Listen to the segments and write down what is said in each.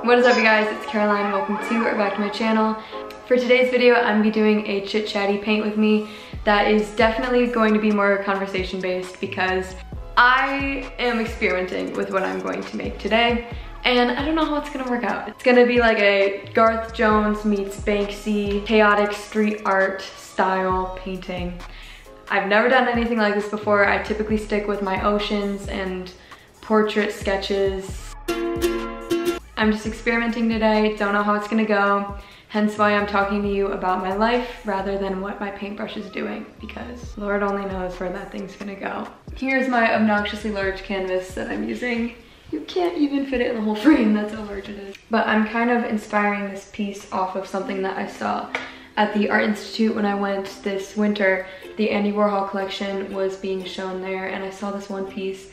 What is up, you guys? It's Caroline. Welcome to or back to my channel. For today's video, I'm gonna be doing a chit chatty paint with me that is definitely going to be more conversation based because I am experimenting with what I'm going to make today and I don't know how it's gonna work out. It's gonna be like a Garth Jones meets Banksy chaotic street art style painting. I've never done anything like this before. I typically stick with my oceans and portrait sketches. I'm just experimenting today, don't know how it's gonna go, hence why I'm talking to you about my life rather than what my paintbrush is doing, because Lord only knows where that thing's gonna go. Here's my obnoxiously large canvas that I'm using. You can't even fit it in the whole frame, that's how large it is. But I'm kind of inspiring this piece off of something that I saw at the Art Institute when I went this winter. The Andy Warhol collection was being shown there, and I saw this one piece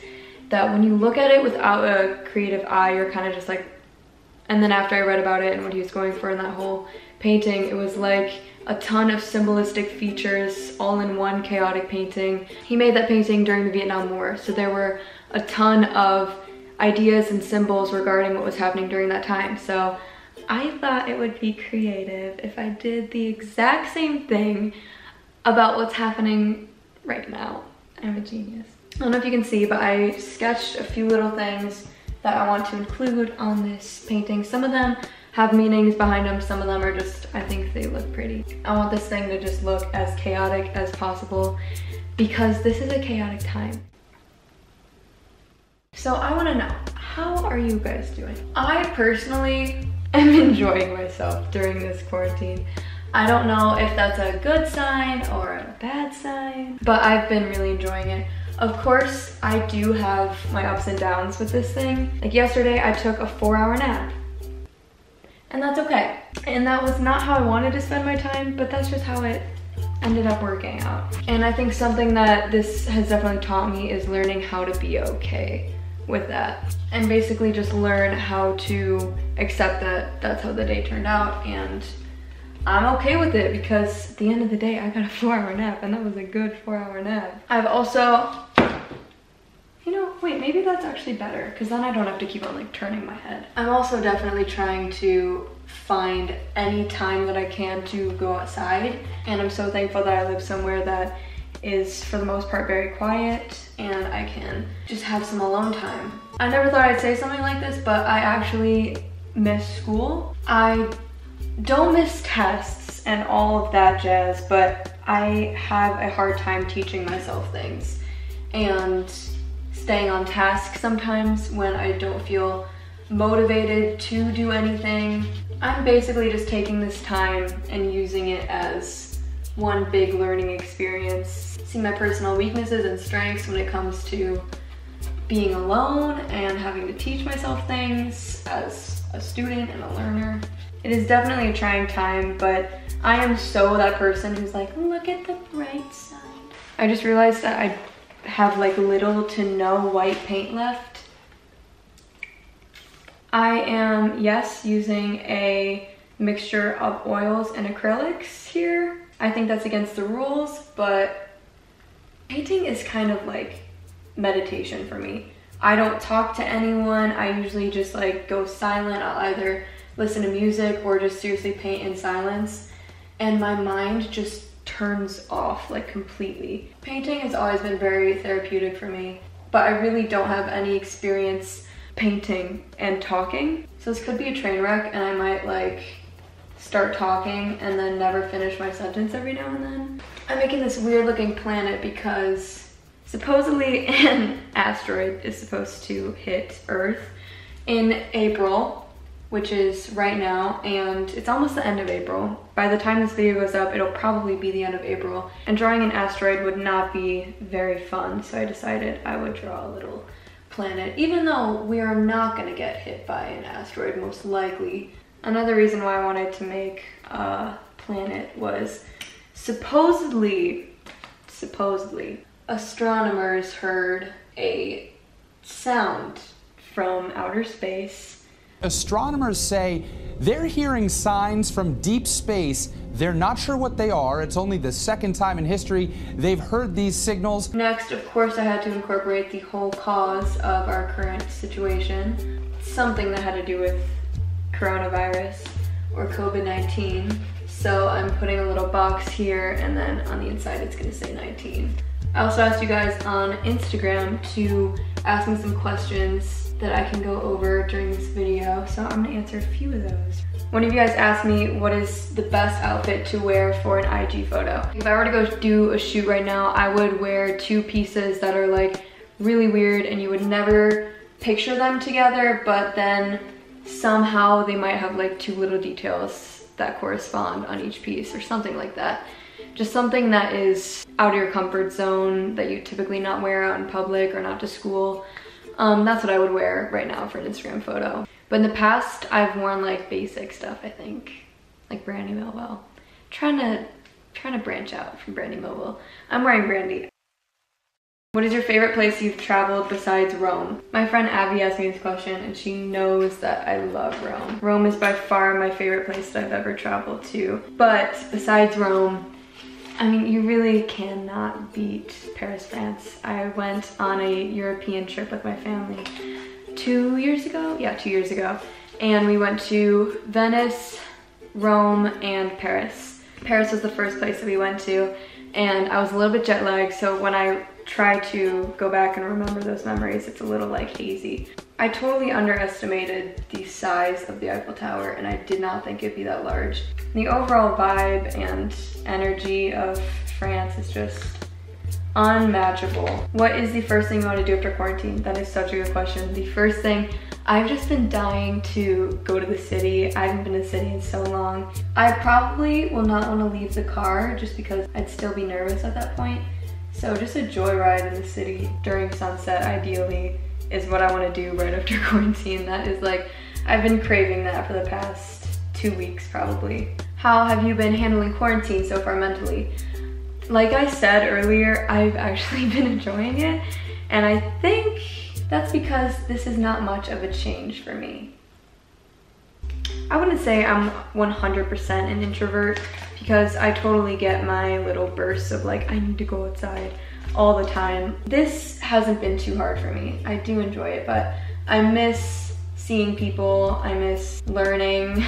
that when you look at it without a creative eye, you're kind of just like, and then after I read about it and what he was going for in that whole painting, it was like a ton of symbolistic features all in one chaotic painting. He made that painting during the Vietnam War, so there were a ton of ideas and symbols regarding what was happening during that time. So I thought it would be creative if I did the exact same thing about what's happening right now. I'm a genius. I don't know if you can see, but I sketched a few little things that I want to include on this painting. Some of them have meanings behind them, some of them are just, I think they look pretty. I want this thing to just look as chaotic as possible because this is a chaotic time. So I wanna know, how are you guys doing? I personally am enjoying myself during this quarantine. I don't know if that's a good sign or a bad sign, but I've been really enjoying it. Of course, I do have my ups and downs with this thing. Like yesterday, I took a 4-hour nap. And that's okay. And that was not how I wanted to spend my time, but that's just how it ended up working out. And I think something that this has definitely taught me is learning how to be okay with that. And basically just learn how to accept that that's how the day turned out, and I'm okay with it because at the end of the day, I got a 4-hour nap and that was a good 4-hour nap. I've also, you know, wait, maybe that's actually better because then I don't have to keep on like turning my head. I'm also definitely trying to find any time that I can to go outside, and I'm so thankful that I live somewhere that is for the most part very quiet and I can just have some alone time. I never thought I'd say something like this, but I actually miss school. I don't miss tests and all of that jazz, but I have a hard time teaching myself things and staying on task sometimes when I don't feel motivated to do anything. I'm basically just taking this time and using it as one big learning experience, seeing my personal weaknesses and strengths when it comes to being alone and having to teach myself things as a student and a learner. It is definitely a trying time, but I am so that person who's like, look at the bright side. I just realized that I have like little to no white paint left. I am, yes, using a mixture of oils and acrylics here. I think that's against the rules, but painting is kind of like meditation for me. I don't talk to anyone. I usually just like go silent. I'll either listen to music or just seriously paint in silence, and my mind just turns off like completely. Painting has always been very therapeutic for me, but I really don't have any experience painting and talking, so this could be a train wreck and I might like start talking and then never finish my sentence every now and then. I'm making this weird looking planet because supposedly an asteroid is supposed to hit Earth in April, which is right now, and it's almost the end of April. By the time this video goes up, it'll probably be the end of April, and drawing an asteroid would not be very fun, so I decided I would draw a little planet, even though we are not gonna get hit by an asteroid, most likely. Another reason why I wanted to make a planet was supposedly, astronomers heard a sound from outer space. Astronomers say they're hearing signs from deep space. They're not sure what they are. It's only the second time in history they've heard these signals. Next, of course, I had to incorporate the whole cause of our current situation. Something that had to do with coronavirus or COVID-19. So I'm putting a little box here, and then on the inside it's gonna say 19. I also asked you guys on Instagram to ask me some questions that I can go over during this video, so I'm gonna answer a few of those. One of you guys asked me what is the best outfit to wear for an IG photo. If I were to go do a shoot right now, I would wear two pieces that are like really weird and you would never picture them together, but then somehow they might have like two little details that correspond on each piece or something like that. Just something that is out of your comfort zone that you typically not wear out in public or not to school. That's what I would wear right now for an Instagram photo. But in the past, I've worn like basic stuff, I think. Like Brandy Melville. Trying to branch out from Brandy Melville. I'm wearing Brandy. What is your favorite place you've traveled besides Rome? My friend Abby asked me this question and she knows that I love Rome. Rome is by far my favorite place that I've ever traveled to. But besides Rome, I mean, you really cannot beat Paris, France. I went on a European trip with my family 2 years ago? Yeah, 2 years ago. And we went to Venice, Rome, and Paris. Paris was the first place that we went to, and I was a little bit jet lagged, so when I try to go back and remember those memories, it's a little like hazy. I totally underestimated the size of the Eiffel Tower, and I did not think it'd be that large. The overall vibe and energy of France is just unmatchable. What is the first thing you want to do after quarantine? That is such a good question. The first thing, I've just been dying to go to the city. I haven't been to the city in so long. I probably will not want to leave the car just because I'd still be nervous at that point. So just a joyride in the city during sunset, ideally, is what I want to do right after quarantine. That is like, I've been craving that for the past 2 weeks probably. How have you been handling quarantine so far mentally? Like I said earlier, I've actually been enjoying it, and I think that's because this is not much of a change for me. I wouldn't say I'm 100% an introvert because I totally get my little bursts of like, I need to go outside all the time. This hasn't been too hard for me. I do enjoy it, but I miss seeing people. I miss learning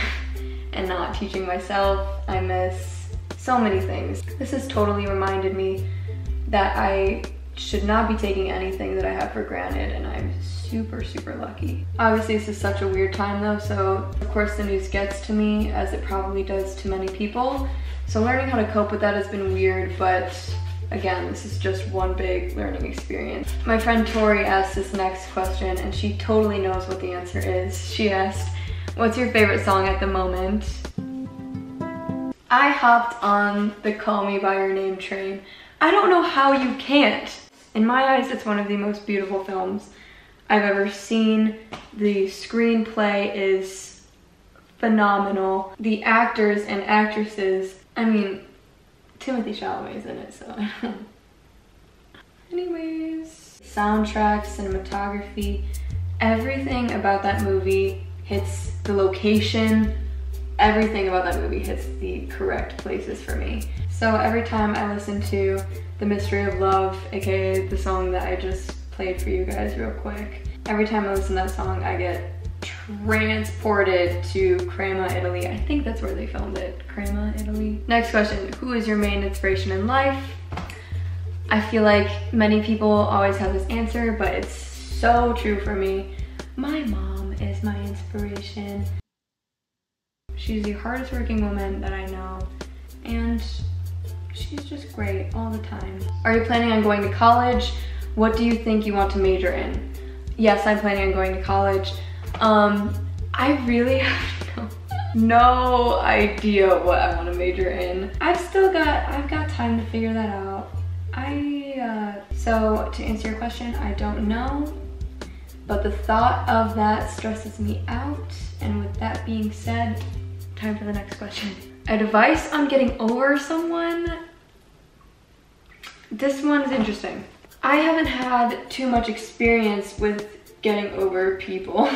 and not teaching myself. I miss so many things. This has totally reminded me that I should not be taking anything that I have for granted, and I'm super, super lucky. Obviously, this is such a weird time though, so of course the news gets to me, as it probably does to many people. So learning how to cope with that has been weird, but again, this is just one big learning experience. My friend Tori asked this next question, and she totally knows what the answer is. She asked, what's your favorite song at the moment? I hopped on the Call Me By Your Name train. I don't know how you can't. In my eyes, it's one of the most beautiful films I've ever seen. The screenplay is phenomenal. The actors and actresses, I mean, Timothy Chalamet's in it, so anyways. Soundtrack, cinematography, everything about that movie hits the location. Everything about that movie hits the correct places for me. So every time I listen to The Mystery of Love, aka the song that I just played for you guys real quick, every time I listen to that song, I get transported to Crema, Italy. I think that's where they filmed it, Crema, Italy. Next question, who is your main inspiration in life? I feel like many people always have this answer, but it's so true for me. My mom is my inspiration. She's the hardest working woman that I know, and she's just great all the time. Are you planning on going to college? What do you think you want to major in? Yes, I'm planning on going to college. I really have no idea what I want to major in. I've got time to figure that out. So to answer your question, I don't know, but the thought of that stresses me out. And with that being said, time for the next question. Advice on getting over someone? This one is interesting. I haven't had too much experience with getting over people.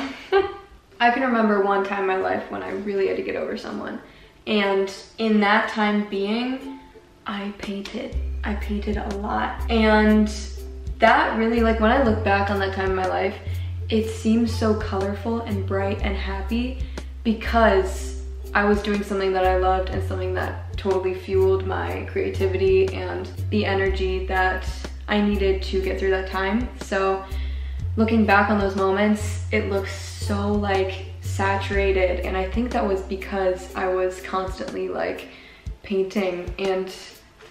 I can remember one time in my life when I really had to get over someone. And in that time being, I painted a lot. And that really, like when I look back on that time in my life, it seems so colorful and bright and happy. because I was doing something that I loved and something that totally fueled my creativity and the energy that I needed to get through that time. So looking back on those moments, it looks so like saturated, and I think that was because I was constantly like painting and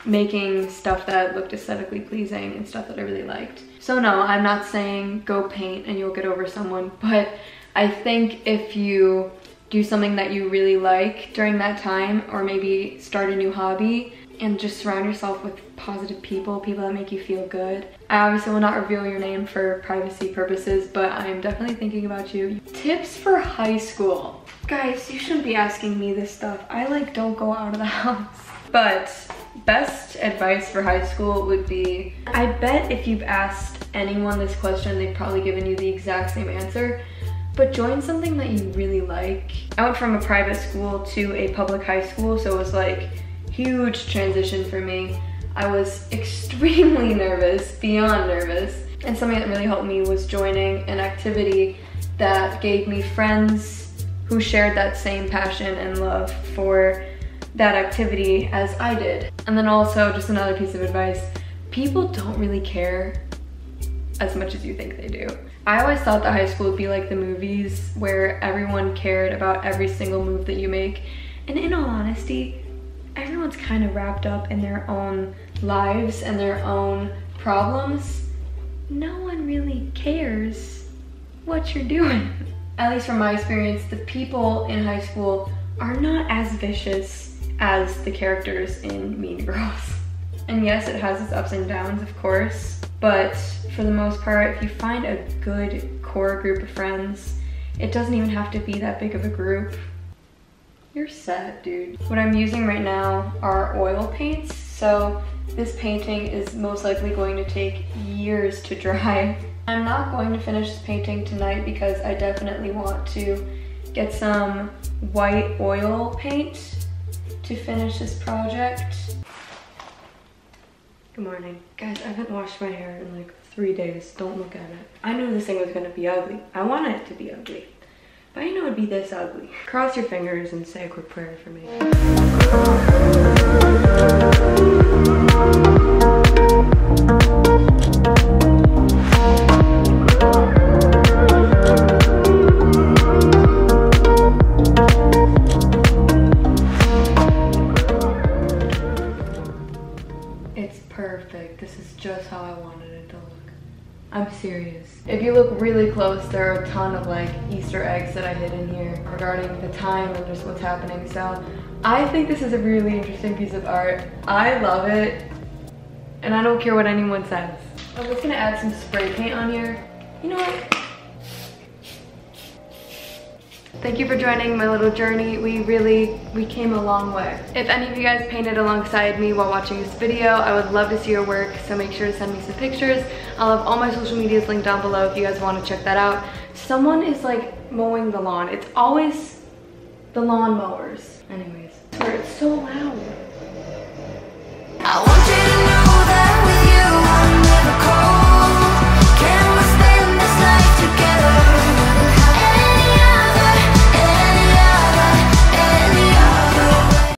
making stuff that looked aesthetically pleasing and stuff that I really liked. So no, I'm not saying go paint and you'll get over someone, but I think if you do something that you really like during that time, or maybe start a new hobby, and just surround yourself with positive people that make you feel good. I obviously will not reveal your name for privacy purposes, but I'm definitely thinking about you. Tips for high school. Guys, you shouldn't be asking me this stuff. I like don't go out of the house. But best advice for high school would be, I bet if you've asked anyone this question, they've probably given you the exact same answer, but join something that you really like. I went from a private school to a public high school, so it was like huge transition for me. I was extremely nervous, beyond nervous, and something that really helped me was joining an activity that gave me friends who shared that same passion and love for that activity as I did. And then also, just another piece of advice, people don't really care as much as you think they do. I always thought that high school would be like the movies where everyone cared about every single move that you make, and in all honesty, everyone's kind of wrapped up in their own lives and their own problems. No one really cares what you're doing. At least from my experience, the people in high school are not as vicious as the characters in Mean Girls. And yes, it has its ups and downs, of course, but for the most part, if you find a good core group of friends, it doesn't even have to be that big of a group. You're set, dude. What I'm using right now are oil paints, so this painting is most likely going to take years to dry. I'm not going to finish this painting tonight because I definitely want to get some white oil paint to finish this project. Good morning. Guys, I haven't washed my hair in like 3 days. Don't look at it. I knew this thing was gonna be ugly. I wanted it to be ugly, but I didn't know it'd be this ugly. Cross your fingers and say a quick prayer for me. It's perfect. This is just how I wanted it to look. I'm serious. If you look really close, there are a ton of like Easter eggs that I hid in here regarding the time and just what's happening. So I think this is a really interesting piece of art. I love it, and I don't care what anyone says. I'm just gonna add some spray paint on here. You know what? Thank you for joining my little journey. We came a long way. If any of you guys painted alongside me while watching this video, I would love to see your work, so make sure to send me some pictures. I'll have all my social medias linked down below if you guys want to check that out. Someone is like mowing the lawn. It's always the lawn mowers. Anyways, it's so loud.